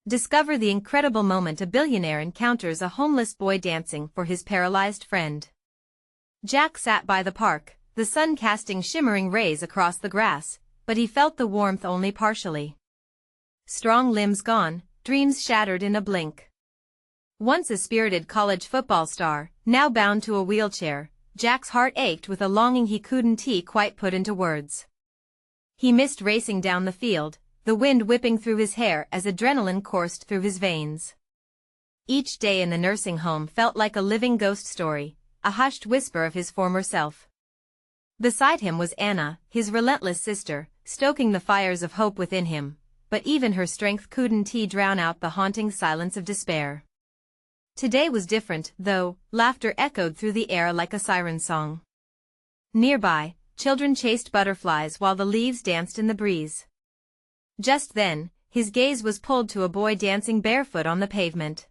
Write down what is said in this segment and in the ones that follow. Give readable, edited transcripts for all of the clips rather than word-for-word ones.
Discover the incredible moment a billionaire encounters a homeless boy dancing for his paralyzed friend. Jack sat by the park, the sun casting shimmering rays across the grass, but he felt the warmth only partially. Strong limbs gone, dreams shattered in a blink. Once a spirited college football star, now bound to a wheelchair, Jack's heart ached with a longing he couldn't quite put into words. He missed racing down the field, the wind whipping through his hair as adrenaline coursed through his veins. Each day in the nursing home felt like a living ghost story, a hushed whisper of his former self. Beside him was Anna, his relentless sister, stoking the fires of hope within him, but even her strength couldn't drown out the haunting silence of despair. Today was different, though. Laughter echoed through the air like a siren song. Nearby, children chased butterflies while the leaves danced in the breeze. Just then, his gaze was pulled to a boy dancing barefoot on the pavement.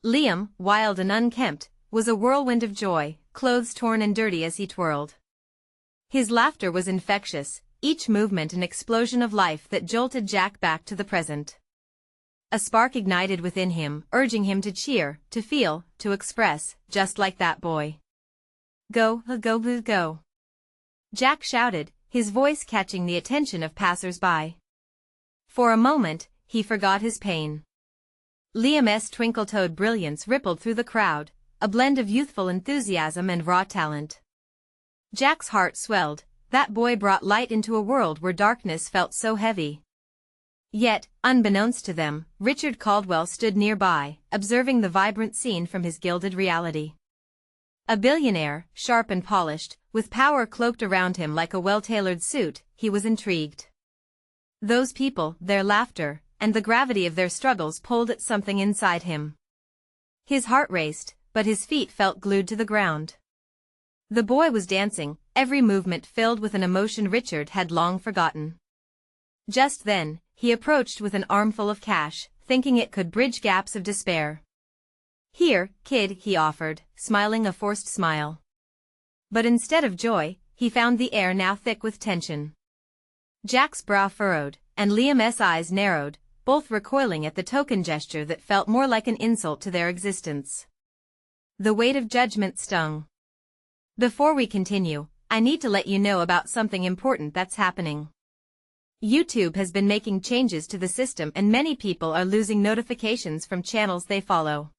Liam, wild and unkempt, was a whirlwind of joy, clothes torn and dirty as he twirled. His laughter was infectious, each movement an explosion of life that jolted Jack back to the present. A spark ignited within him, urging him to cheer, to feel, to express, just like that boy. Go, go, go. Jack shouted, his voice catching the attention of passers-by. For a moment, he forgot his pain. Liam's twinkle-toed brilliance rippled through the crowd, a blend of youthful enthusiasm and raw talent. Jack's heart swelled. That boy brought light into a world where darkness felt so heavy. Yet, unbeknownst to them, Richard Caldwell stood nearby, observing the vibrant scene from his gilded reality. A billionaire, sharp and polished, with power cloaked around him like a well-tailored suit, he was intrigued. Those people, their laughter, and the gravity of their struggles pulled at something inside him. His heart raced, but his feet felt glued to the ground. The boy was dancing, every movement filled with an emotion Richard had long forgotten. Just then, he approached with an armful of cash, thinking it could bridge gaps of despair. Here, kid, he offered, smiling a forced smile. But instead of joy, he found the air now thick with tension. Jack's brow furrowed, and Liam's eyes narrowed, both recoiling at the token gesture that felt more like an insult to their existence. The weight of judgment stung. Before we continue, I need to let you know about something important that's happening. YouTube has been making changes to the system and many people are losing notifications from channels they follow.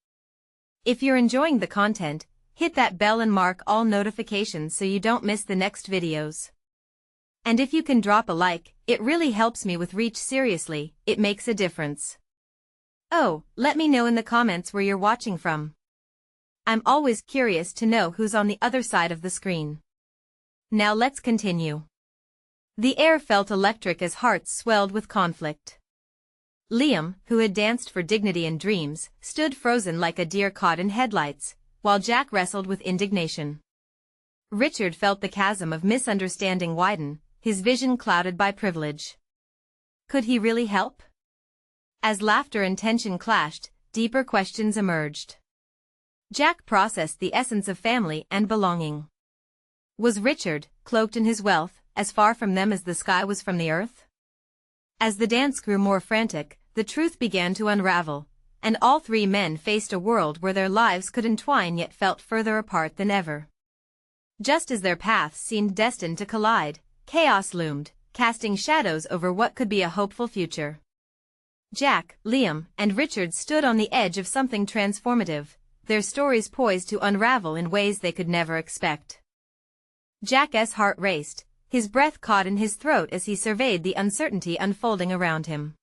If you're enjoying the content, hit that bell and mark all notifications so you don't miss the next videos. And if you can drop a like, it really helps me with reach. Seriously, it makes a difference. Oh, let me know in the comments where you're watching from. I'm always curious to know who's on the other side of the screen. Now let's continue. The air felt electric as hearts swelled with conflict. Liam, who had danced for dignity and dreams, stood frozen like a deer caught in headlights, while Jack wrestled with indignation. Richard felt the chasm of misunderstanding widen, his vision clouded by privilege. Could he really help? As laughter and tension clashed, deeper questions emerged. Jack processed the essence of family and belonging. Was Richard, cloaked in his wealth, as far from them as the sky was from the earth? As the dance grew more frantic, the truth began to unravel, and all three men faced a world where their lives could entwine yet felt further apart than ever. Just as their paths seemed destined to collide, chaos loomed, casting shadows over what could be a hopeful future. Jack, Liam, and Richard stood on the edge of something transformative, their stories poised to unravel in ways they could never expect. Jack's heart raced, his breath caught in his throat as he surveyed the uncertainty unfolding around him.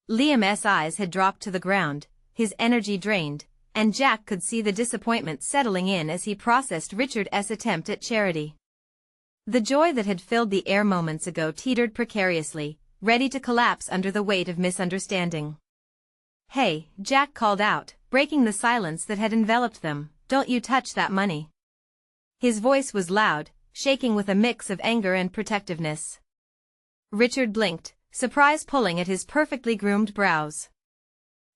Liam's eyes had dropped to the ground, his energy drained, and Jack could see the disappointment settling in as he processed Richard's attempt at charity. The joy that had filled the air moments ago teetered precariously, ready to collapse under the weight of misunderstanding. "Hey," Jack called out, breaking the silence that had enveloped them, "don't you touch that money." His voice was loud, shaking with a mix of anger and protectiveness. Richard blinked, surprise pulling at his perfectly groomed brows.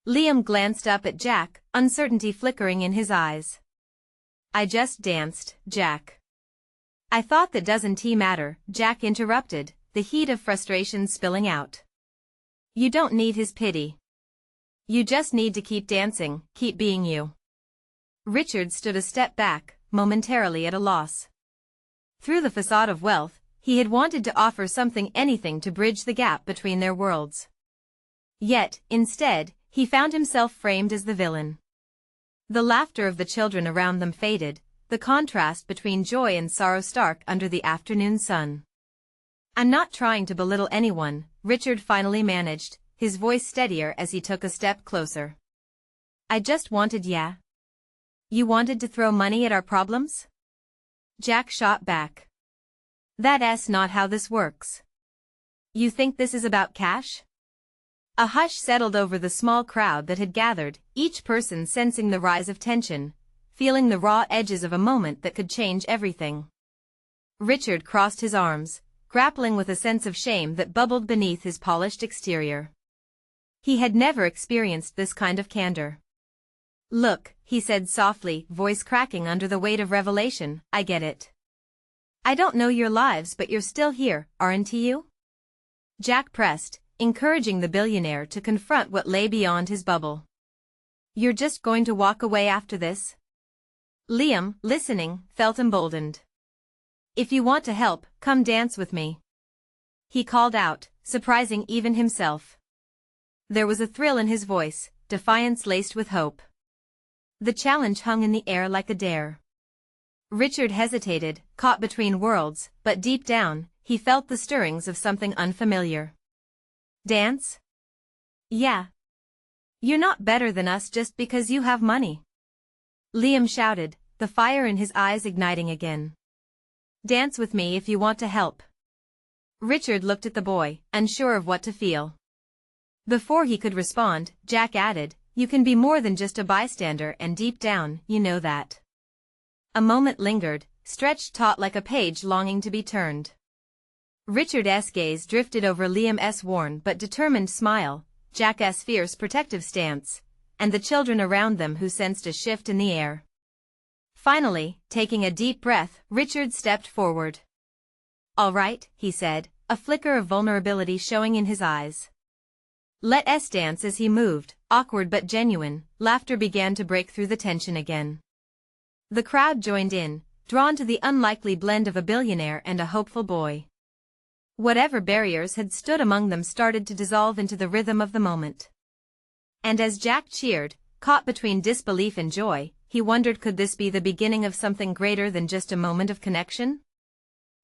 Liam glanced up at Jack, uncertainty flickering in his eyes. "I just danced, Jack." "I thought that doesn't matter," Jack interrupted, the heat of frustration spilling out. "You don't need his pity. You just need to keep dancing, keep being you. Richard stood a step back, momentarily at a loss. Through the facade of wealth, he had wanted to offer something, anything to bridge the gap between their worlds. Yet, instead, he found himself framed as the villain. The laughter of the children around them faded, the contrast between joy and sorrow stark under the afternoon sun. "I'm not trying to belittle anyone," Richard finally managed, his voice steadier as he took a step closer. "I just wanted You wanted to throw money at our problems?" Jack shot back. "That's not how this works. You think this is about cash?" A hush settled over the small crowd that had gathered, each person sensing the rise of tension, feeling the raw edges of a moment that could change everything. Richard crossed his arms, grappling with a sense of shame that bubbled beneath his polished exterior. He had never experienced this kind of candor. "Look," he said softly, voice cracking under the weight of revelation, "I get it. I don't know your lives, but you're still here, aren't you?" Jack pressed, encouraging the billionaire to confront what lay beyond his bubble. "You're just going to walk away after this?" Liam, listening, felt emboldened. "If you want to help, come dance with me," he called out, surprising even himself. There was a thrill in his voice, defiance laced with hope. The challenge hung in the air like a dare. Richard hesitated, caught between worlds, but deep down, he felt the stirrings of something unfamiliar. "Dance? Yeah. You're not better than us just because you have money," Liam shouted, the fire in his eyes igniting again. "Dance with me if you want to help." Richard looked at the boy, unsure of what to feel. Before he could respond, Jack added, "You can be more than just a bystander, and deep down, you know that." A moment lingered, stretched taut like a page longing to be turned. Richard's gaze drifted over Liam's worn but determined smile, Jack's fierce protective stance, and the children around them who sensed a shift in the air. Finally, taking a deep breath, Richard stepped forward. "All right," he said, a flicker of vulnerability showing in his eyes. Let us dance. As he moved, awkward but genuine, laughter began to break through the tension again. The crowd joined in, drawn to the unlikely blend of a billionaire and a hopeful boy. Whatever barriers had stood among them started to dissolve into the rhythm of the moment. And as Jack cheered, caught between disbelief and joy, he wondered, could this be the beginning of something greater than just a moment of connection?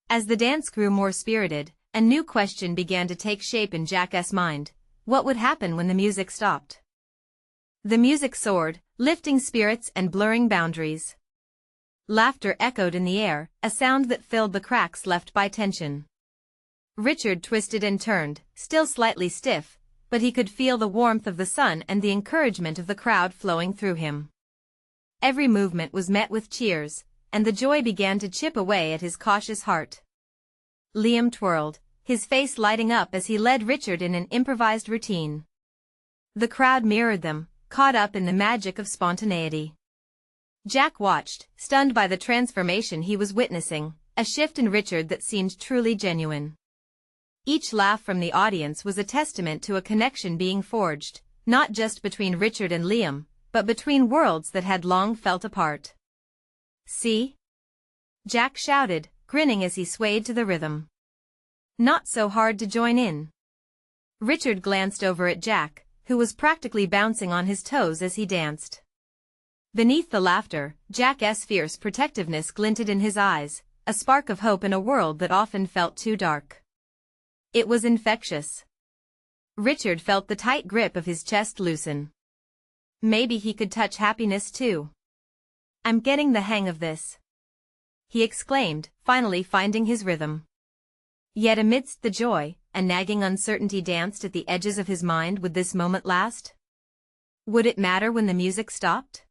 As the dance grew more spirited, a new question began to take shape in Jack's mind. What would happen when the music stopped? The music soared, lifting spirits and blurring boundaries. Laughter echoed in the air, a sound that filled the cracks left by tension. Richard twisted and turned, still slightly stiff, but he could feel the warmth of the sun and the encouragement of the crowd flowing through him. Every movement was met with cheers, and the joy began to chip away at his cautious heart. Liam twirled, his face lighting up as he led Richard in an improvised routine. The crowd mirrored them, caught up in the magic of spontaneity. Jack watched, stunned by the transformation he was witnessing, a shift in Richard that seemed truly genuine. Each laugh from the audience was a testament to a connection being forged, not just between Richard and Liam, but between worlds that had long felt apart. "See?" Jack shouted, grinning as he swayed to the rhythm. "Not so hard to join in." Richard glanced over at Jack, who was practically bouncing on his toes as he danced. Beneath the laughter, Jack's fierce protectiveness glinted in his eyes, a spark of hope in a world that often felt too dark. It was infectious. Richard felt the tight grip of his chest loosen. Maybe he could touch happiness too. "I'm getting the hang of this," he exclaimed, finally finding his rhythm. Yet amidst the joy, a nagging uncertainty danced at the edges of his mind. Would this moment last? Would it matter when the music stopped?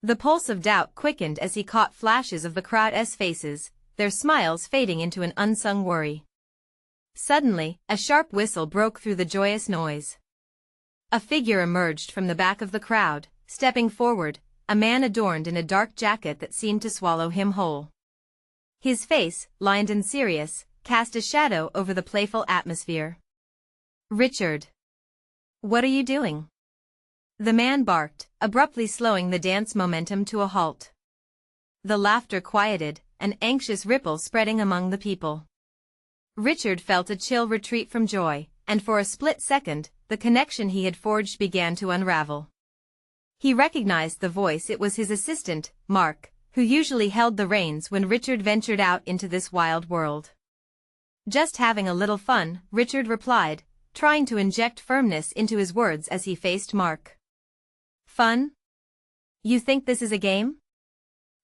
The pulse of doubt quickened as he caught flashes of the crowd's faces, their smiles fading into an unsung worry. Suddenly, a sharp whistle broke through the joyous noise. A figure emerged from the back of the crowd, stepping forward, a man adorned in a dark jacket that seemed to swallow him whole. His face, lined and serious, cast a shadow over the playful atmosphere. "Richard. What are you doing?" The man barked, abruptly slowing the dance momentum to a halt. The laughter quieted, an anxious ripple spreading among the people. Richard felt a chill retreat from joy, and for a split second, the connection he had forged began to unravel. He recognized the voice. It was his assistant, Mark, who usually held the reins when Richard ventured out into this wild world. "Just having a little fun," Richard replied, trying to inject firmness into his words as he faced Mark. "Fun? You think this is a game?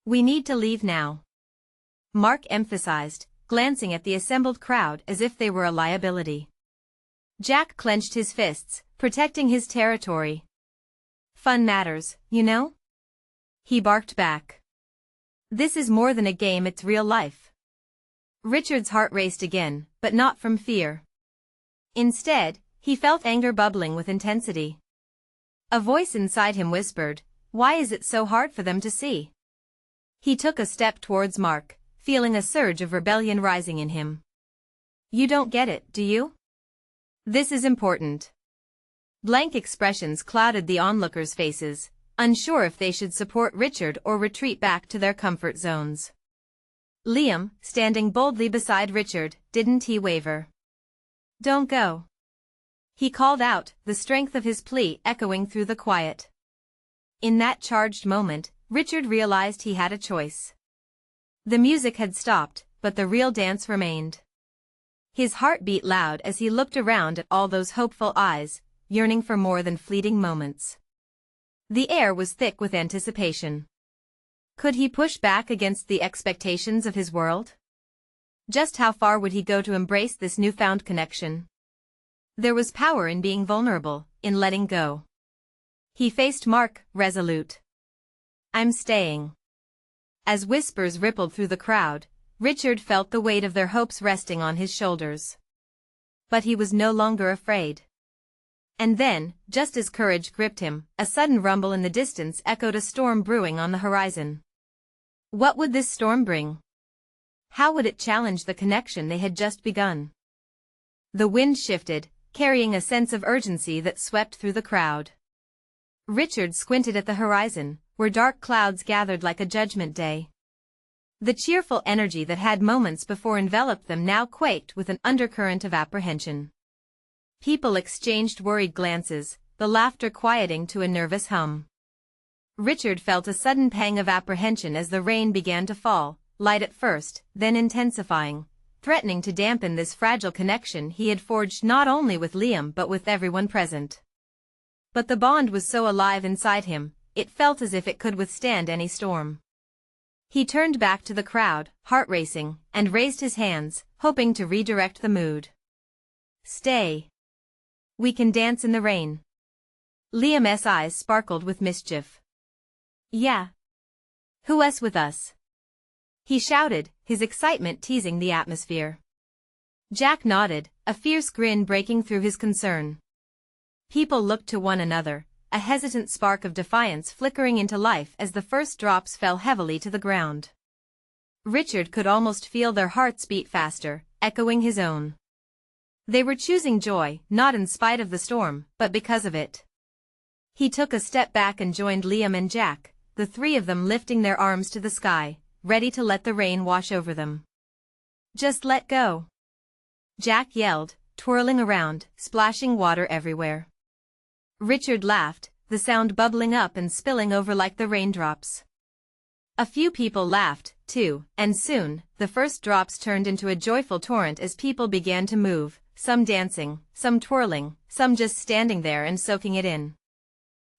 We need to leave now," Mark emphasized, glancing at the assembled crowd as if they were a liability. Jack clenched his fists, protecting his territory. "Fun matters, you know?" he barked back. "This is more than a game, it's real life." Richard's heart raced again, but not from fear. Instead, he felt anger bubbling with intensity. A voice inside him whispered, "Why is it so hard for them to see?" He took a step towards Mark, feeling a surge of rebellion rising in him. "You don't get it, do you? This is important." Blank expressions clouded the onlookers' faces, unsure if they should support Richard or retreat back to their comfort zones. Liam, standing boldly beside Richard, didn't he waver? "Don't go," he called out, the strength of his plea echoing through the quiet. In that charged moment, Richard realized he had a choice. The music had stopped, but the real dance remained. His heart beat loud as he looked around at all those hopeful eyes, yearning for more than fleeting moments. The air was thick with anticipation. Could he push back against the expectations of his world? Just how far would he go to embrace this newfound connection? There was power in being vulnerable, in letting go. He faced Mark, resolute. "I'm staying." As whispers rippled through the crowd, Richard felt the weight of their hopes resting on his shoulders. But he was no longer afraid. And then, just as courage gripped him, a sudden rumble in the distance echoed a storm brewing on the horizon. What would this storm bring? How would it challenge the connection they had just begun? The wind shifted, carrying a sense of urgency that swept through the crowd. Richard squinted at the horizon, where dark clouds gathered like a judgment day. The cheerful energy that had moments before enveloped them now quaked with an undercurrent of apprehension. People exchanged worried glances, the laughter quieting to a nervous hum. Richard felt a sudden pang of apprehension as the rain began to fall, light at first, then intensifying, threatening to dampen this fragile connection he had forged not only with Liam but with everyone present. But the bond was so alive inside him, it felt as if it could withstand any storm. He turned back to the crowd, heart racing, and raised his hands, hoping to redirect the mood. "Stay. We can dance in the rain." Liam's eyes sparkled with mischief. "Yeah. Who else with us?" he shouted, his excitement teasing the atmosphere. Jack nodded, a fierce grin breaking through his concern. People looked to one another, a hesitant spark of defiance flickering into life as the first drops fell heavily to the ground. Richard could almost feel their hearts beat faster, echoing his own. They were choosing joy, not in spite of the storm, but because of it. He took a step back and joined Liam and Jack, the three of them lifting their arms to the sky, ready to let the rain wash over them. "Just let go," Jack yelled, twirling around, splashing water everywhere. Richard laughed, the sound bubbling up and spilling over like the raindrops. A few people laughed, too, and soon, the first drops turned into a joyful torrent as people began to move, some dancing, some twirling, some just standing there and soaking it in.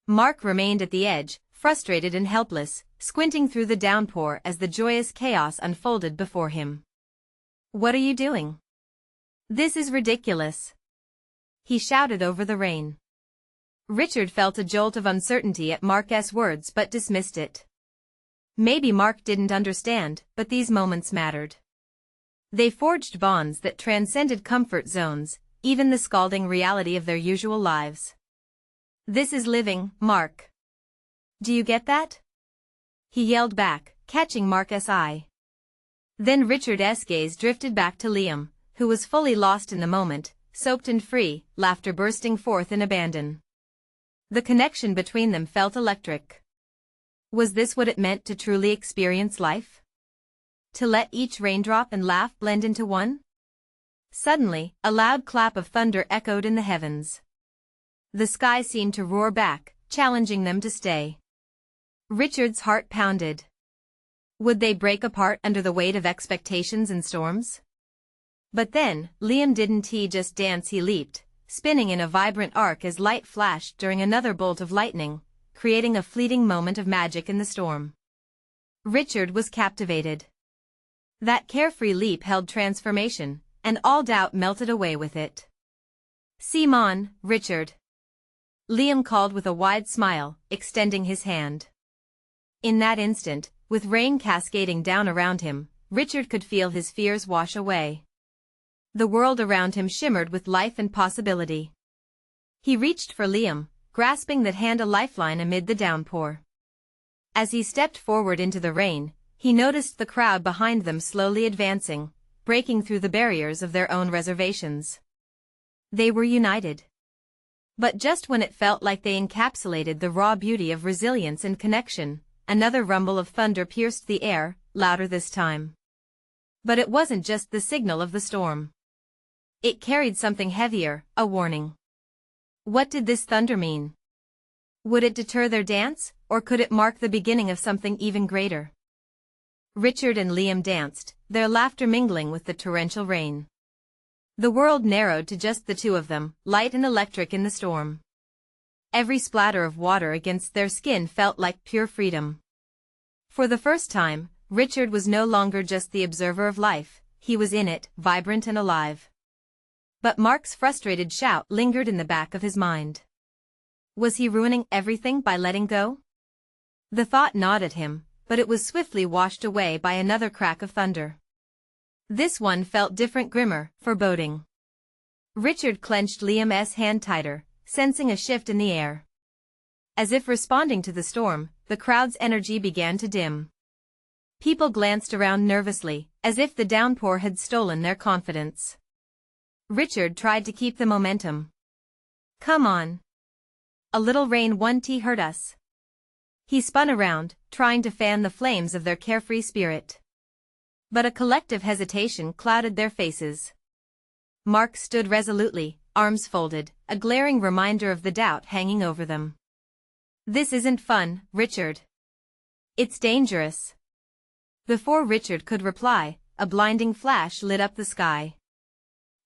Mark remained at the edge, frustrated and helpless, squinting through the downpour as the joyous chaos unfolded before him. "What are you doing? This is ridiculous," he shouted over the rain. Richard felt a jolt of uncertainty at Mark's words but dismissed it. Maybe Mark didn't understand, but these moments mattered. They forged bonds that transcended comfort zones, even the scalding reality of their usual lives. "This is living, Mark. Do you get that?" he yelled back, catching Mark's eye. Then Richard's gaze drifted back to Liam, who was fully lost in the moment, soaked and free, laughter bursting forth in abandon. The connection between them felt electric. Was this what it meant to truly experience life? To let each raindrop and laugh blend into one? Suddenly, a loud clap of thunder echoed in the heavens. The sky seemed to roar back, challenging them to stay. Richard's heart pounded. Would they break apart under the weight of expectations and storms? But then, Liam didn't he just dance, he leaped, spinning in a vibrant arc as light flashed during another bolt of lightning, creating a fleeting moment of magic in the storm. Richard was captivated. That carefree leap held transformation, and all doubt melted away with it. "Come on, Richard," Liam called with a wide smile, extending his hand. In that instant, with rain cascading down around him, Richard could feel his fears wash away. The world around him shimmered with life and possibility. He reached for Liam, grasping that hand a lifeline amid the downpour. As he stepped forward into the rain, he noticed the crowd behind them slowly advancing, breaking through the barriers of their own reservations. They were united. But just when it felt like they encapsulated the raw beauty of resilience and connection, another rumble of thunder pierced the air, louder this time. But it wasn't just the signal of the storm. It carried something heavier, a warning. What did this thunder mean? Would it deter their dance, or could it mark the beginning of something even greater? Richard and Liam danced, their laughter mingling with the torrential rain. The world narrowed to just the two of them, light and electric in the storm. Every splatter of water against their skin felt like pure freedom. For the first time, Richard was no longer just the observer of life, he was in it, vibrant and alive. But Mark's frustrated shout lingered in the back of his mind. Was he ruining everything by letting go? The thought gnawed at him, but it was swiftly washed away by another crack of thunder. This one felt different, grimmer, foreboding. Richard clenched Liam's hand tighter, sensing a shift in the air. As if responding to the storm, the crowd's energy began to dim. People glanced around nervously, as if the downpour had stolen their confidence. Richard tried to keep the momentum. "Come on. A little rain won't hurt us." He spun around, trying to fan the flames of their carefree spirit. But a collective hesitation clouded their faces. Mark stood resolutely, arms folded, a glaring reminder of the doubt hanging over them. "This isn't fun, Richard. It's dangerous." Before Richard could reply, a blinding flash lit up the sky.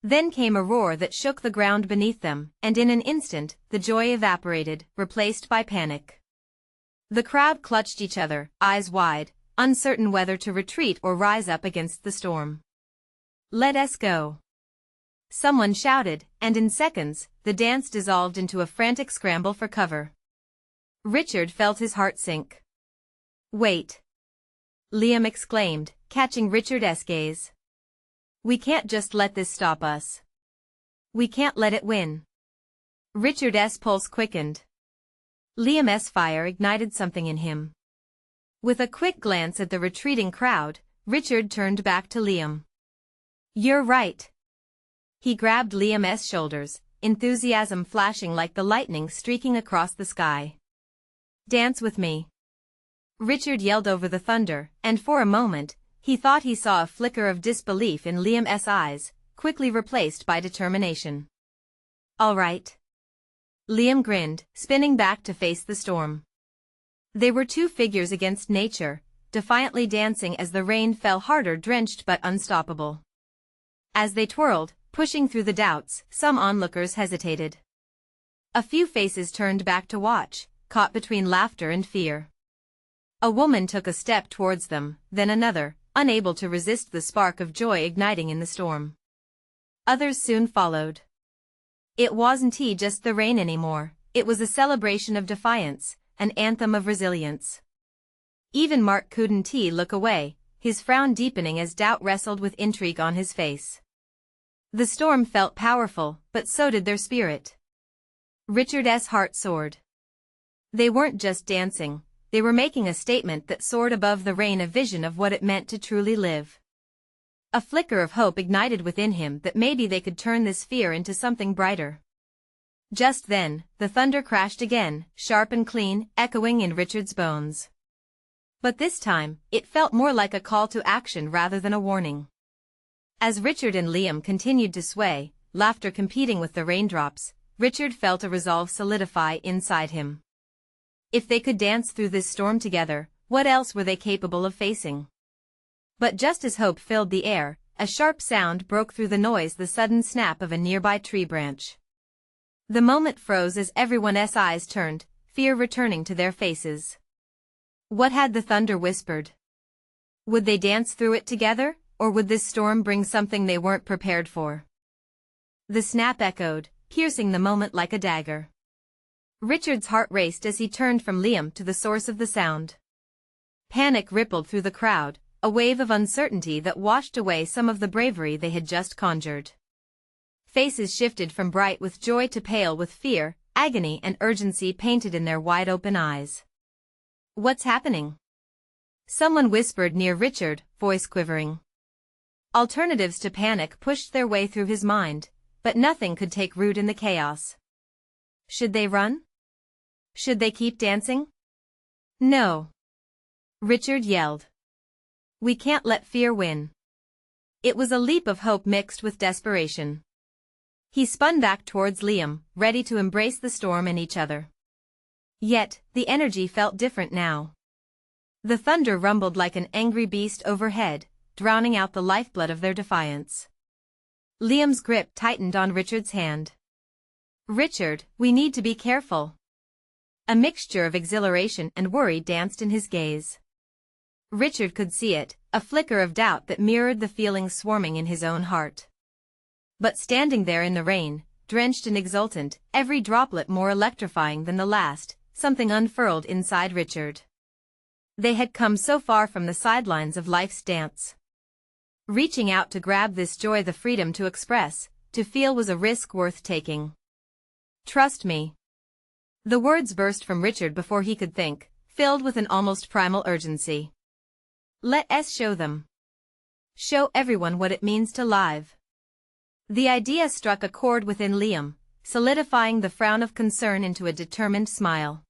Then came a roar that shook the ground beneath them, and in an instant, the joy evaporated, replaced by panic. The crowd clutched each other, eyes wide, uncertain whether to retreat or rise up against the storm. "Let us go," someone shouted, and in seconds, the dance dissolved into a frantic scramble for cover. Richard felt his heart sink. "Wait," Liam exclaimed, catching Richard's gaze. "We can't just let this stop us. We can't let it win." Richard's pulse quickened. Liam's fire ignited something in him. With a quick glance at the retreating crowd, Richard turned back to Liam. "You're right." He grabbed Liam's shoulders, enthusiasm flashing like the lightning streaking across the sky. "Dance with me." Richard yelled over the thunder, and for a moment, he thought he saw a flicker of disbelief in Liam's eyes, quickly replaced by determination. "All right." Liam grinned, spinning back to face the storm. They were two figures against nature, defiantly dancing as the rain fell harder, drenched but unstoppable. As they twirled, pushing through the doubts, some onlookers hesitated. A few faces turned back to watch, caught between laughter and fear. A woman took a step towards them, then another, unable to resist the spark of joy igniting in the storm. Others soon followed. It wasn't just the rain anymore, it was a celebration of defiance, an anthem of resilience. Even Mark couldn't look away, his frown deepening as doubt wrestled with intrigue on his face. The storm felt powerful, but so did their spirit. Richard's heart soared. They weren't just dancing, they were making a statement that soared above the rain, a vision of what it meant to truly live. A flicker of hope ignited within him that maybe they could turn this fear into something brighter. Just then, the thunder crashed again, sharp and clean, echoing in Richard's bones. But this time, it felt more like a call to action rather than a warning. As Richard and Liam continued to sway, laughter competing with the raindrops, Richard felt a resolve solidify inside him. If they could dance through this storm together, what else were they capable of facing? But just as hope filled the air, a sharp sound broke through the noise, the sudden snap of a nearby tree branch. The moment froze as everyone's eyes turned, fear returning to their faces. What had the thunder whispered? Would they dance through it together, or would this storm bring something they weren't prepared for? The snap echoed, piercing the moment like a dagger. Richard's heart raced as he turned from Liam to the source of the sound. Panic rippled through the crowd, a wave of uncertainty that washed away some of the bravery they had just conjured. Faces shifted from bright with joy to pale with fear, agony and urgency painted in their wide-open eyes. "What's happening?" someone whispered near Richard, voice quivering. Alternatives to panic pushed their way through his mind, but nothing could take root in the chaos. Should they run? Should they keep dancing? No. Richard yelled. "We can't let fear win." It was a leap of hope mixed with desperation. He spun back towards Liam, ready to embrace the storm and each other. Yet, the energy felt different now. The thunder rumbled like an angry beast overhead, drowning out the lifeblood of their defiance. Liam's grip tightened on Richard's hand. "Richard, we need to be careful." A mixture of exhilaration and worry danced in his gaze. Richard could see it, a flicker of doubt that mirrored the feelings swarming in his own heart. But standing there in the rain, drenched and exultant, every droplet more electrifying than the last, something unfurled inside Richard. They had come so far from the sidelines of life's dance. Reaching out to grab this joy, the freedom to express, to feel, was a risk worth taking. "Trust me." The words burst from Richard before he could think, filled with an almost primal urgency. "Let us show them. Show everyone what it means to live." The idea struck a chord within Liam, solidifying the frown of concern into a determined smile.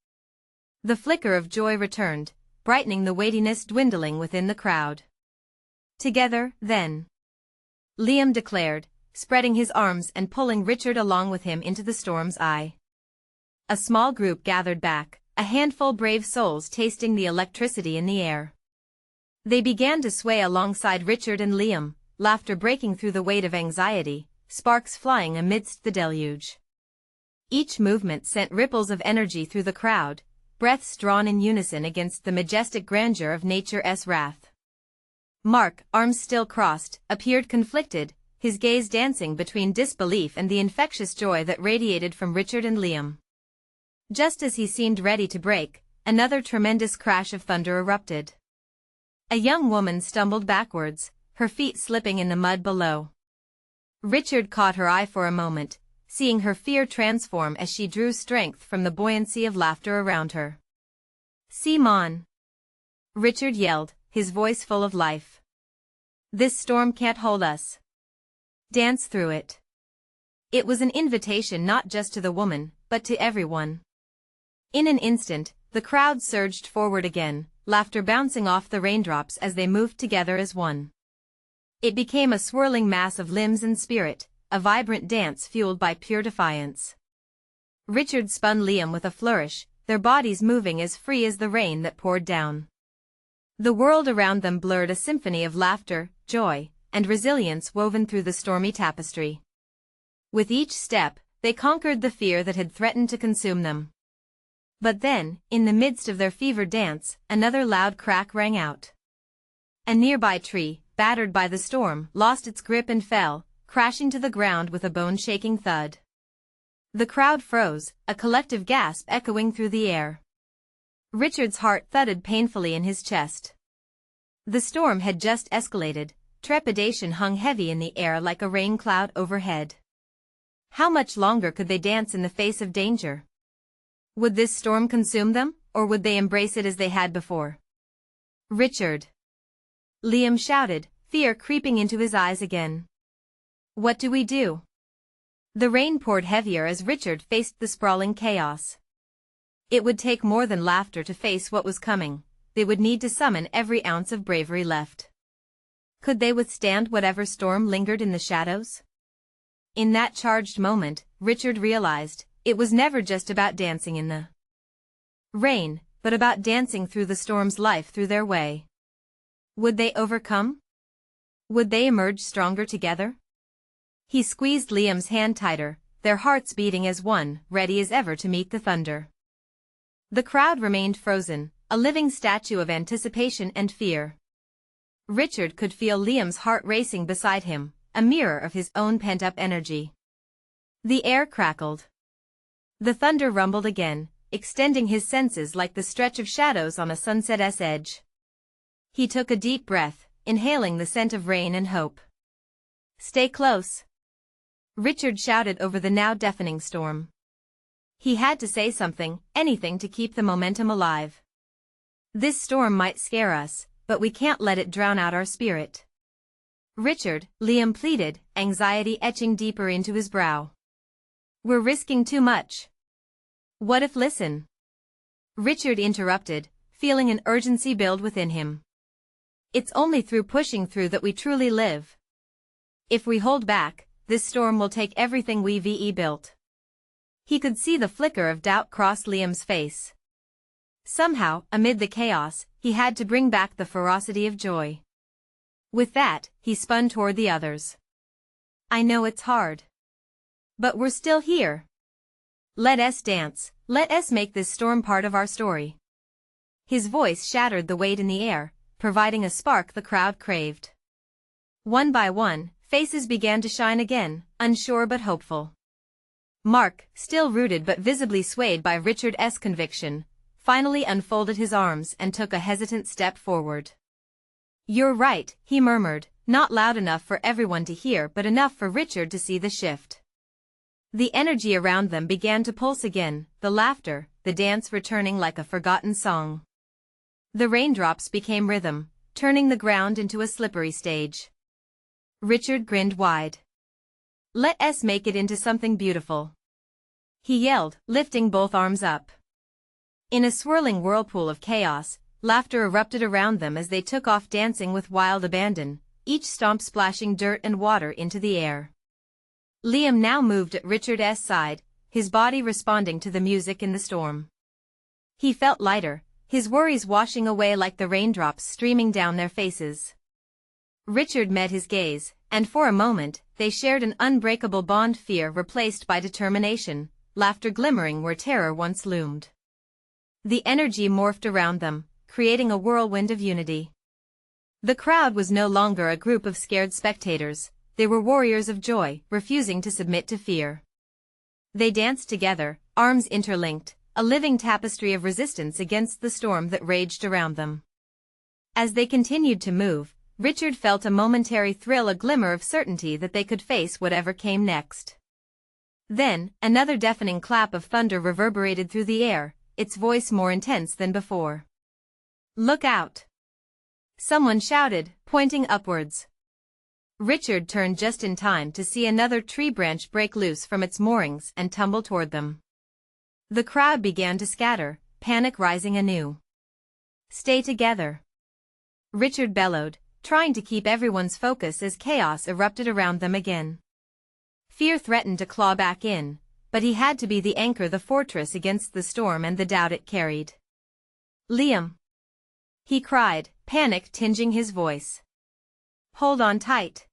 The flicker of joy returned, brightening the weightiness dwindling within the crowd. "Together, then," Liam declared, spreading his arms and pulling Richard along with him into the storm's eye. A small group gathered back, a handful brave souls tasting the electricity in the air. They began to sway alongside Richard and Liam, laughter breaking through the weight of anxiety, sparks flying amidst the deluge. Each movement sent ripples of energy through the crowd, breaths drawn in unison against the majestic grandeur of nature's wrath. Mark, arms still crossed, appeared conflicted, his gaze dancing between disbelief and the infectious joy that radiated from Richard and Liam. Just as he seemed ready to break, another tremendous crash of thunder erupted. A young woman stumbled backwards, her feet slipping in the mud below. Richard caught her eye for a moment, seeing her fear transform as she drew strength from the buoyancy of laughter around her. "Simon!" Richard yelled, his voice full of life. "This storm can't hold us. Dance through it." It was an invitation not just to the woman, but to everyone. In an instant, the crowd surged forward again, laughter bouncing off the raindrops as they moved together as one. It became a swirling mass of limbs and spirit, a vibrant dance fueled by pure defiance. Richard spun Liam with a flourish, their bodies moving as free as the rain that poured down. The world around them blurred, a symphony of laughter, joy, and resilience woven through the stormy tapestry. With each step, they conquered the fear that had threatened to consume them. But then, in the midst of their fevered dance, another loud crack rang out. A nearby tree, battered by the storm, lost its grip and fell, crashing to the ground with a bone-shaking thud. The crowd froze, a collective gasp echoing through the air. Richard's heart thudded painfully in his chest. The storm had just escalated, trepidation hung heavy in the air like a rain cloud overhead. How much longer could they dance in the face of danger? Would this storm consume them, or would they embrace it as they had before? "Richard!" Liam shouted, fear creeping into his eyes again. "What do we do?" The rain poured heavier as Richard faced the sprawling chaos. It would take more than laughter to face what was coming. They would need to summon every ounce of bravery left. Could they withstand whatever storm lingered in the shadows? In that charged moment, Richard realized, it was never just about dancing in the rain, but about dancing through the storm's life through their way. Would they overcome? Would they emerge stronger together? He squeezed Liam's hand tighter, their hearts beating as one, ready as ever to meet the thunder. The crowd remained frozen, a living statue of anticipation and fear. Richard could feel Liam's heart racing beside him, a mirror of his own pent-up energy. The air crackled. The thunder rumbled again, extending his senses like the stretch of shadows on a sunset's edge. He took a deep breath, inhaling the scent of rain and hope. "Stay close," Richard shouted over the now deafening storm. He had to say something, anything to keep the momentum alive. "This storm might scare us, but we can't let it drown out our spirit." "Richard," Liam pleaded, anxiety etching deeper into his brow. "We're risking too much." "What if listen?" Richard interrupted, feeling an urgency build within him. "It's only through pushing through that we truly live. If we hold back, this storm will take everything we've built." He could see the flicker of doubt cross Liam's face. Somehow, amid the chaos, he had to bring back the ferocity of joy. With that, he spun toward the others. "I know it's hard. But we're still here. Let us dance, let us make this storm part of our story." His voice shattered the weight in the air, providing a spark the crowd craved. One by one, faces began to shine again, unsure but hopeful. Mark, still rooted but visibly swayed by Richard's conviction, finally unfolded his arms and took a hesitant step forward. "You're right," he murmured, not loud enough for everyone to hear but enough for Richard to see the shift. The energy around them began to pulse again, the laughter, the dance returning like a forgotten song. The raindrops became rhythm, turning the ground into a slippery stage. Richard grinned wide. "Let us make it into something beautiful," he yelled, lifting both arms up. In a swirling whirlpool of chaos, laughter erupted around them as they took off dancing with wild abandon, each stomp splashing dirt and water into the air. Liam now moved at Richard's side, his body responding to the music in the storm. He felt lighter, his worries washing away like the raindrops streaming down their faces. Richard met his gaze, and for a moment, they shared an unbreakable bond, fear replaced by determination, laughter glimmering where terror once loomed. The energy morphed around them, creating a whirlwind of unity. The crowd was no longer a group of scared spectators, they were warriors of joy, refusing to submit to fear. They danced together, arms interlinked, a living tapestry of resistance against the storm that raged around them. As they continued to move, Richard felt a momentary thrill, a glimmer of certainty that they could face whatever came next. Then, another deafening clap of thunder reverberated through the air, its voice more intense than before. "Look out!" someone shouted, pointing upwards. Richard turned just in time to see another tree branch break loose from its moorings and tumble toward them. The crowd began to scatter, panic rising anew. "Stay together!" Richard bellowed, trying to keep everyone's focus as chaos erupted around them again. Fear threatened to claw back in, but he had to be the anchor, the fortress against the storm and the doubt it carried. "Liam!" he cried, panic tinging his voice. "Hold on tight."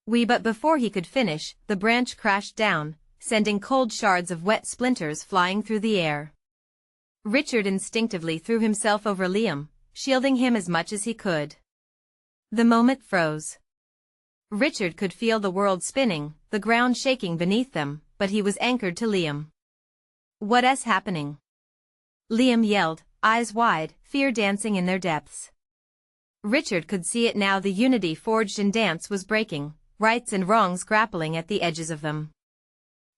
But before he could finish, the branch crashed down, sending cold shards of wet splinters flying through the air. Richard instinctively threw himself over Liam, shielding him as much as he could. The moment froze. Richard could feel the world spinning, the ground shaking beneath them, but he was anchored to Liam. "What's happening?" Liam yelled, eyes wide, fear dancing in their depths. Richard could see it now, the unity forged in dance was breaking, rights and wrongs grappling at the edges of them.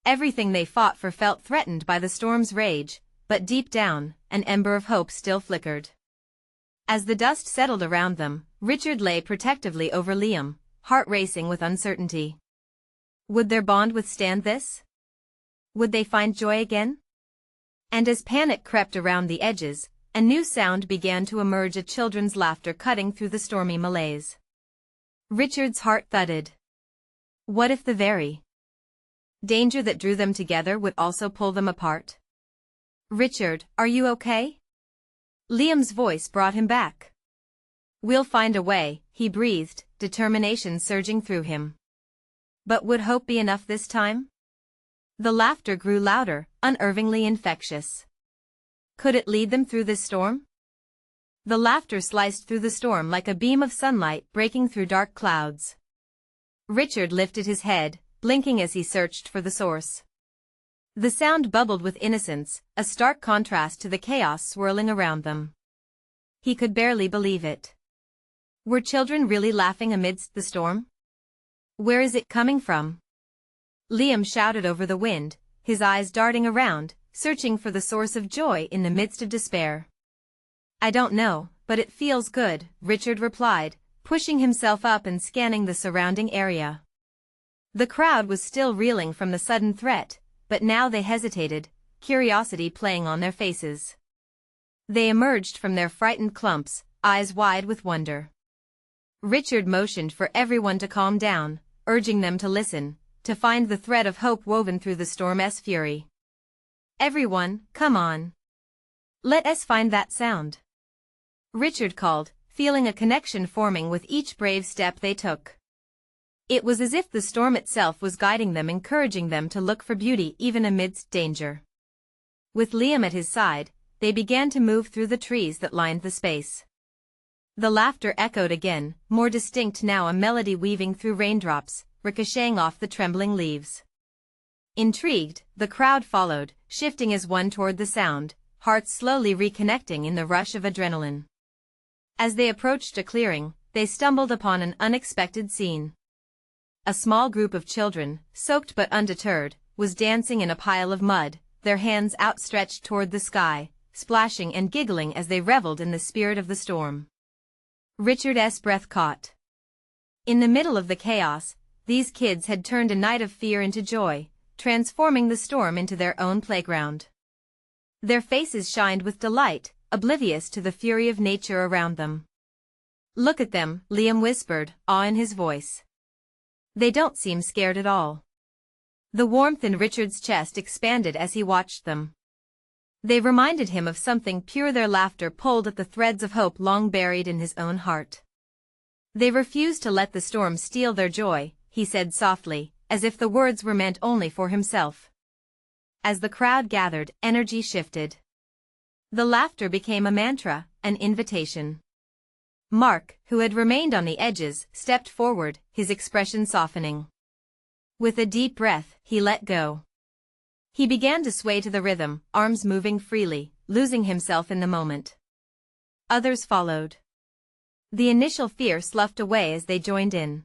Everything they fought for felt threatened by the storm's rage, but deep down, an ember of hope still flickered. As the dust settled around them, Richard lay protectively over Liam, heart racing with uncertainty. Would their bond withstand this? Would they find joy again? And as panic crept around the edges, a new sound began to emerge, a children's laughter cutting through the stormy malaise. Richard's heart thudded. What if the very danger that drew them together would also pull them apart? Richard, are you okay? Liam's voice brought him back. We'll find a way, he breathed, determination surging through him. But would hope be enough this time? The laughter grew louder, unnervingly infectious. Could it lead them through this storm? The laughter sliced through the storm like a beam of sunlight breaking through dark clouds. Richard lifted his head, blinking as he searched for the source. The sound bubbled with innocence, a stark contrast to the chaos swirling around them. He could barely believe it. Were children really laughing amidst the storm? Where is it coming from? Liam shouted over the wind, his eyes darting around, searching for the source of joy in the midst of despair. I don't know, but it feels good, Richard replied, pushing himself up and scanning the surrounding area. The crowd was still reeling from the sudden threat, but now they hesitated, curiosity playing on their faces. They emerged from their frightened clumps, eyes wide with wonder. Richard motioned for everyone to calm down, urging them to listen, to find the thread of hope woven through the storm's fury. Everyone, come on. Let us find that sound. Richard called, feeling a connection forming with each brave step they took. It was as if the storm itself was guiding them, encouraging them to look for beauty even amidst danger. With Liam at his side, they began to move through the trees that lined the space. The laughter echoed again, more distinct now, a melody weaving through raindrops, ricocheting off the trembling leaves. Intrigued, the crowd followed, shifting as one toward the sound, hearts slowly reconnecting in the rush of adrenaline. As they approached a clearing, they stumbled upon an unexpected scene. A small group of children, soaked but undeterred, was dancing in a pile of mud, their hands outstretched toward the sky, splashing and giggling as they reveled in the spirit of the storm. Richard's breath caught. In the middle of the chaos, these kids had turned a night of fear into joy, transforming the storm into their own playground. Their faces shined with delight, oblivious to the fury of nature around them. Look at them, Liam whispered, awe in his voice. They don't seem scared at all. The warmth in Richard's chest expanded as he watched them. They reminded him of something pure, their laughter pulled at the threads of hope long buried in his own heart. They refused to let the storm steal their joy, he said softly, as if the words were meant only for himself. As the crowd gathered, energy shifted. The laughter became a mantra, an invitation. Mark, who had remained on the edges, stepped forward, his expression softening. With a deep breath, he let go. He began to sway to the rhythm, arms moving freely, losing himself in the moment. Others followed. The initial fear sloughed away as they joined in.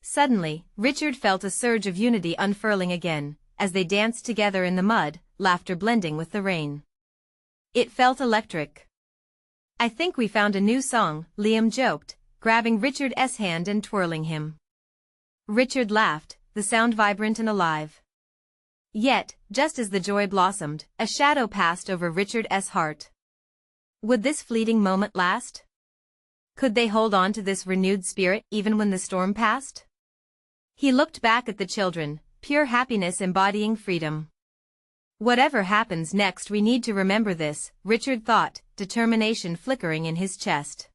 Suddenly, Richard felt a surge of unity unfurling again, as they danced together in the mud, laughter blending with the rain. It felt electric. I think we found a new song, Liam joked, grabbing Richard's hand and twirling him. Richard laughed, the sound vibrant and alive. Yet, just as the joy blossomed, a shadow passed over Richard's heart. Would this fleeting moment last? Could they hold on to this renewed spirit even when the storm passed? He looked back at the children, pure happiness embodying freedom. Whatever happens next, we need to remember this, Richard thought, determination flickering in his chest.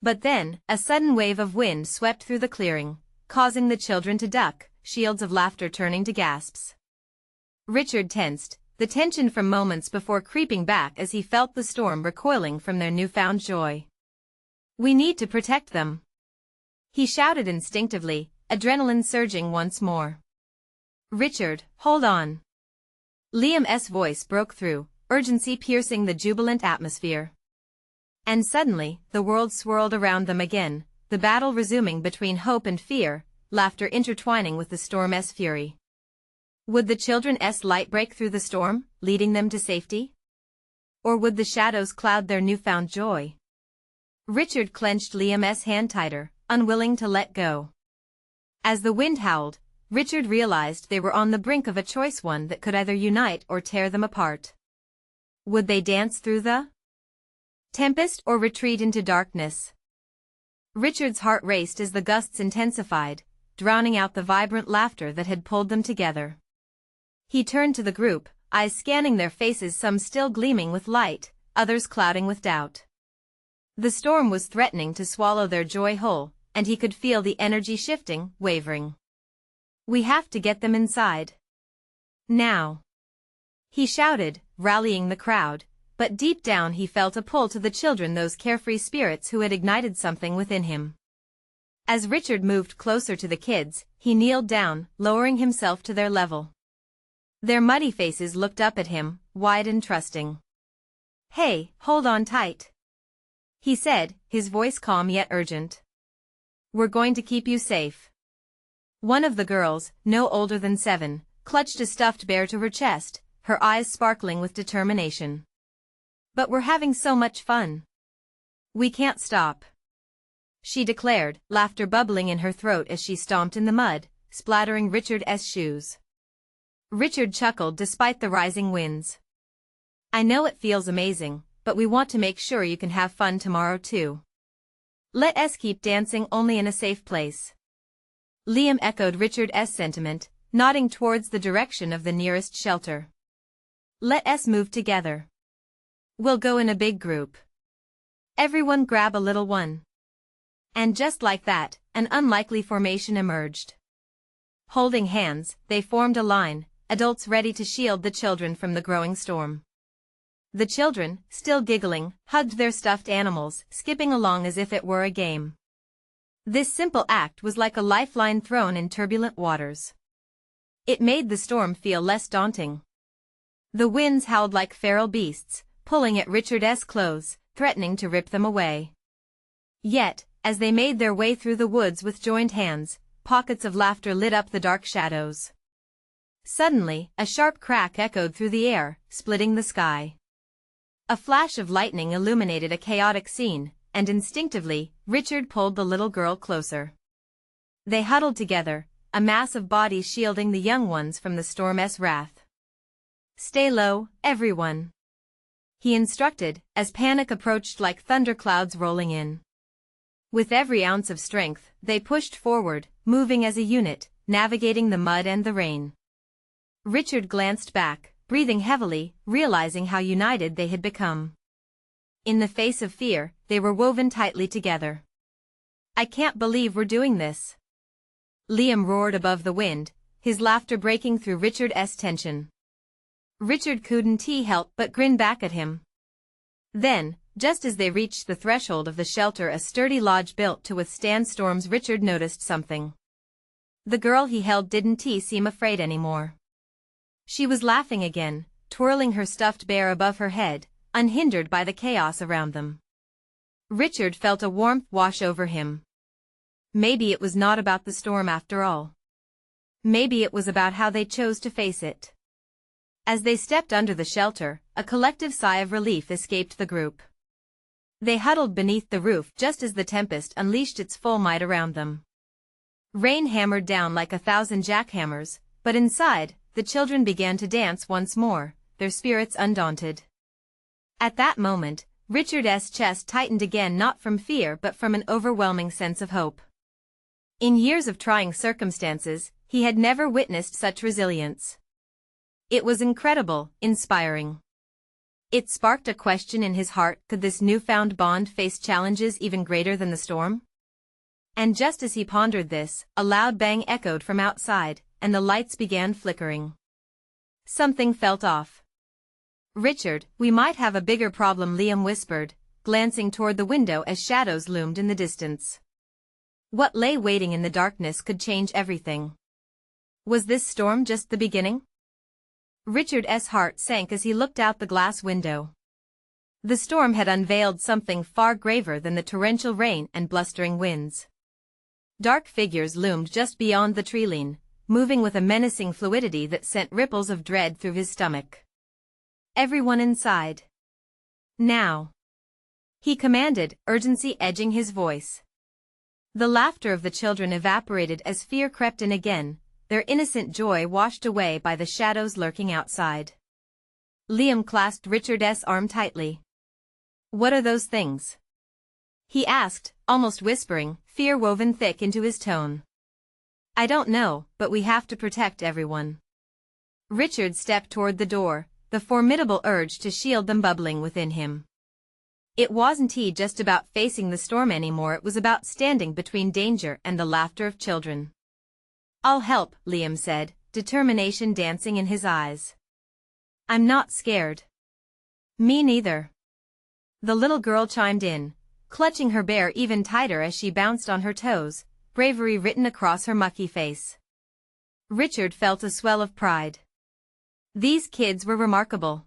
But then, a sudden wave of wind swept through the clearing, causing the children to duck, shields of laughter turning to gasps. Richard tensed, the tension from moments before creeping back as he felt the storm recoiling from their newfound joy. We need to protect them. He shouted instinctively, adrenaline surging once more. Richard, hold on. Liam's voice broke through, urgency piercing the jubilant atmosphere. And suddenly, the world swirled around them again, the battle resuming between hope and fear, laughter intertwining with the storm's fury. Would the children's light break through the storm, leading them to safety? Or would the shadows cloud their newfound joy? Richard clenched Liam's hand tighter, unwilling to let go. As the wind howled, Richard realized they were on the brink of a choice, one that could either unite or tear them apart. Would they dance through the tempest or retreat into darkness? Richard's heart raced as the gusts intensified, drowning out the vibrant laughter that had pulled them together. He turned to the group, eyes scanning their faces, some still gleaming with light, others clouding with doubt. The storm was threatening to swallow their joy whole, and he could feel the energy shifting, wavering. "We have to get them inside. Now," he shouted, rallying the crowd, but deep down he felt a pull to the children, those carefree spirits who had ignited something within him. As Richard moved closer to the kids, he kneeled down, lowering himself to their level. Their muddy faces looked up at him, wide and trusting. "Hey, hold on tight," he said, his voice calm yet urgent. "We're going to keep you safe." One of the girls, no older than 7, clutched a stuffed bear to her chest, her eyes sparkling with determination. "But we're having so much fun. We can't stop," she declared, laughter bubbling in her throat as she stomped in the mud, splattering Richard's shoes. Richard chuckled despite the rising winds. "I know it feels amazing, but we want to make sure you can have fun tomorrow too. Let us keep dancing, only in a safe place." Liam echoed Richard's sentiment, nodding towards the direction of the nearest shelter. "Let us move together. We'll go in a big group. Everyone grab a little one." And just like that, an unlikely formation emerged. Holding hands, they formed a line, adults ready to shield the children from the growing storm. The children, still giggling, hugged their stuffed animals, skipping along as if it were a game. This simple act was like a lifeline thrown in turbulent waters. It made the storm feel less daunting. The winds howled like feral beasts, pulling at Richard's clothes, threatening to rip them away. Yet, as they made their way through the woods with joined hands, pockets of laughter lit up the dark shadows. Suddenly, a sharp crack echoed through the air, splitting the sky. A flash of lightning illuminated a chaotic scene, and instinctively, Richard pulled the little girl closer. They huddled together, a mass of bodies shielding the young ones from the storm's wrath. "Stay low, everyone," he instructed, as panic approached like thunderclouds rolling in. With every ounce of strength, they pushed forward, moving as a unit, navigating the mud and the rain. Richard glanced back, breathing heavily, realizing how united they had become. In the face of fear, they were woven tightly together. "I can't believe we're doing this," Liam roared above the wind, his laughter breaking through Richard's tension. Richard couldn't help but grin back at him. Then, just as they reached the threshold of the shelter, a sturdy lodge built to withstand storms, Richard noticed something. The girl he held didn't seem afraid anymore. She was laughing again, twirling her stuffed bear above her head, unhindered by the chaos around them. Richard felt a warmth wash over him. Maybe it was not about the storm after all. Maybe it was about how they chose to face it. As they stepped under the shelter, a collective sigh of relief escaped the group. They huddled beneath the roof just as the tempest unleashed its full might around them. Rain hammered down like 1,000 jackhammers, but inside, the children began to dance once more, their spirits undaunted. At that moment, Richard's chest tightened again, not from fear but from an overwhelming sense of hope. In years of trying circumstances, he had never witnessed such resilience. It was incredible, inspiring. It sparked a question in his heart: could this newfound bond face challenges even greater than the storm? And just as he pondered this, a loud bang echoed from outside, and the lights began flickering. Something felt off. "Richard, we might have a bigger problem," Liam whispered, glancing toward the window as shadows loomed in the distance. What lay waiting in the darkness could change everything. Was this storm just the beginning? Richard's heart sank as he looked out the glass window. The storm had unveiled something far graver than the torrential rain and blustering winds. Dark figures loomed just beyond the treeline, moving with a menacing fluidity that sent ripples of dread through his stomach. "Everyone inside. Now," he commanded, urgency edging his voice. The laughter of the children evaporated as fear crept in again, their innocent joy washed away by the shadows lurking outside. Liam clasped Richard's arm tightly. "What are those things?" he asked, almost whispering, fear woven thick into his tone. "I don't know, but we have to protect everyone." Richard stepped toward the door, the formidable urge to shield them bubbling within him. It wasn't just about facing the storm anymore, it was about standing between danger and the laughter of children. "I'll help," Liam said, determination dancing in his eyes. "I'm not scared." "Me neither." The little girl chimed in, clutching her bear even tighter as she bounced on her toes, bravery written across her mucky face. Richard felt a swell of pride. These kids were remarkable.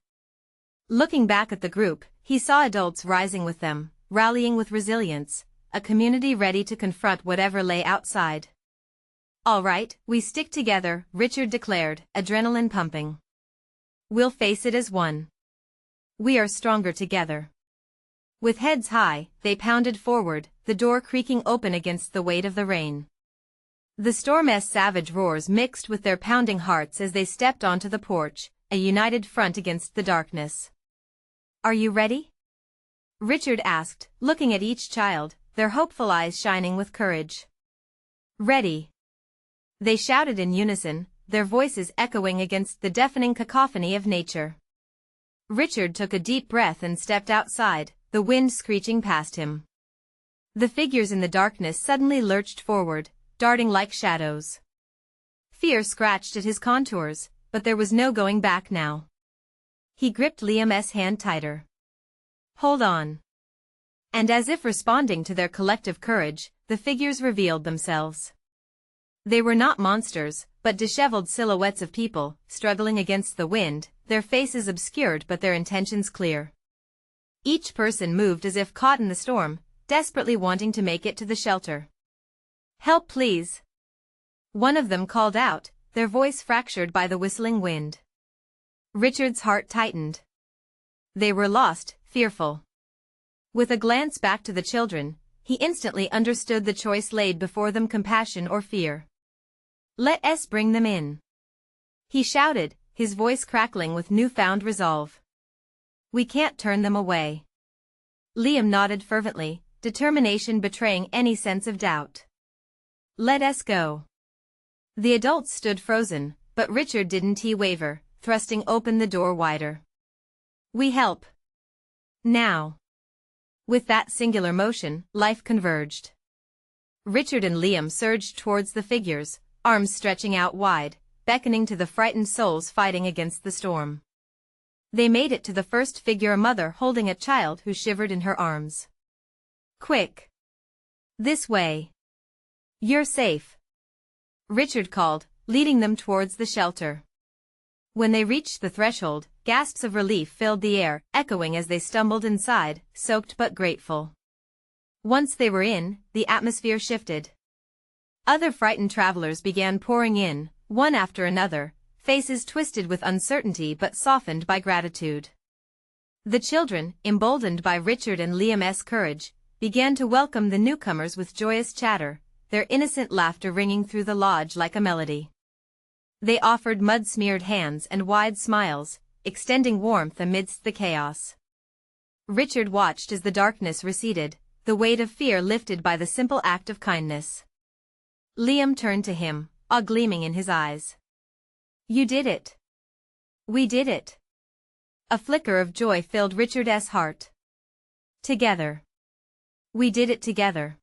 Looking back at the group, he saw adults rising with them, rallying with resilience, a community ready to confront whatever lay outside. "All right, we stick together," Richard declared, adrenaline pumping. "We'll face it as one. We are stronger together." With heads high, they pounded forward, the door creaking open against the weight of the rain. The storm's savage roars mixed with their pounding hearts as they stepped onto the porch, a united front against the darkness. "Are you ready?" Richard asked, looking at each child, their hopeful eyes shining with courage. "Ready," they shouted in unison, their voices echoing against the deafening cacophony of nature. Richard took a deep breath and stepped outside, the wind screeching past him. The figures in the darkness suddenly lurched forward, darting like shadows. Fear scratched at his contours, but there was no going back now. He gripped Liam's hand tighter. "Hold on." And as if responding to their collective courage, the figures revealed themselves. They were not monsters, but disheveled silhouettes of people, struggling against the wind, their faces obscured but their intentions clear. Each person moved as if caught in the storm, desperately wanting to make it to the shelter. "Help please!" one of them called out, their voice fractured by the whistling wind. Richard's heart tightened. They were lost, fearful. With a glance back to the children, he instantly understood the choice laid before them: compassion or fear. "Let us bring them in," he shouted, his voice crackling with newfound resolve. "We can't turn them away." Liam nodded fervently, determination betraying any sense of doubt. "Let us go." The adults stood frozen, but Richard didn't waver, thrusting open the door wider. "We help. Now." With that singular motion, life converged. Richard and Liam surged towards the figures, arms stretching out wide, beckoning to the frightened souls fighting against the storm. They made it to the first figure, a mother holding a child who shivered in her arms. "Quick! This way! You're safe!" Richard called, leading them towards the shelter. When they reached the threshold, gasps of relief filled the air, echoing as they stumbled inside, soaked but grateful. Once they were in, the atmosphere shifted. Other frightened travelers began pouring in, one after another, faces twisted with uncertainty but softened by gratitude. The children, emboldened by Richard and Liam's courage, began to welcome the newcomers with joyous chatter, their innocent laughter ringing through the lodge like a melody. They offered mud-smeared hands and wide smiles, extending warmth amidst the chaos. Richard watched as the darkness receded, the weight of fear lifted by the simple act of kindness. Liam turned to him, awe gleaming in his eyes. "You did it. We did it." A flicker of joy filled Richard's heart. "Together. We did it together."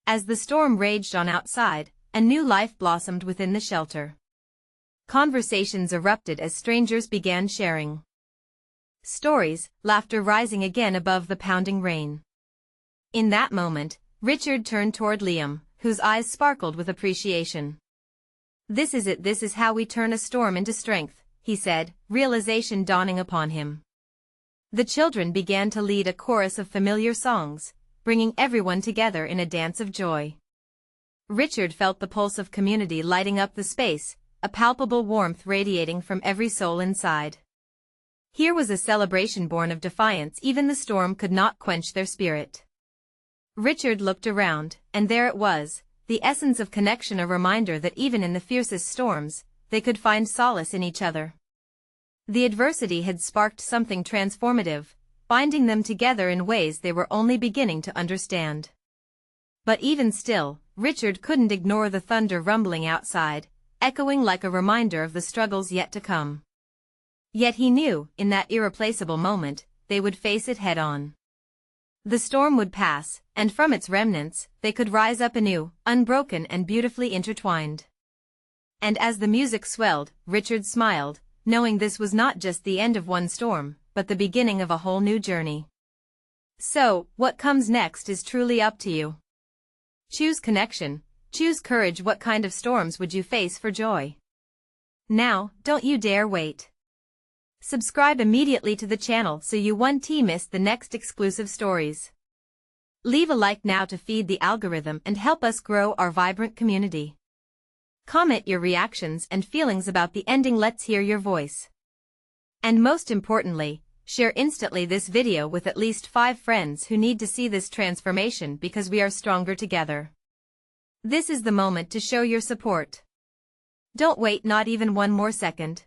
As the storm raged on outside, a new life blossomed within the shelter. Conversations erupted as strangers began sharing stories, laughter rising again above the pounding rain. In that moment, Richard turned toward Liam, whose eyes sparkled with appreciation. "This is it, this is how we turn a storm into strength," he said, realization dawning upon him. The children began to lead a chorus of familiar songs, bringing everyone together in a dance of joy. Richard felt the pulse of community lighting up the space, a palpable warmth radiating from every soul inside. Here was a celebration born of defiance. Even the storm could not quench their spirit. Richard looked around, and there it was, the essence of connection, a reminder that even in the fiercest storms, they could find solace in each other. The adversity had sparked something transformative, binding them together in ways they were only beginning to understand. But even still, Richard couldn't ignore the thunder rumbling outside, echoing like a reminder of the struggles yet to come. Yet he knew, in that irreplaceable moment, they would face it head-on. The storm would pass, and from its remnants, they could rise up anew, unbroken and beautifully intertwined. And as the music swelled, Richard smiled, knowing this was not just the end of one storm, but the beginning of a whole new journey. So, what comes next is truly up to you. Choose connection, choose courage. What kind of storms would you face for joy? Now, don't you dare wait. Subscribe immediately to the channel so you won't miss the next exclusive stories. Leave a like now to feed the algorithm and help us grow our vibrant community. Comment your reactions and feelings about the ending. Let's hear your voice. And most importantly, share instantly this video with at least 5 friends who need to see this transformation, because we are stronger together. This is the moment to show your support. Don't wait not even one more second.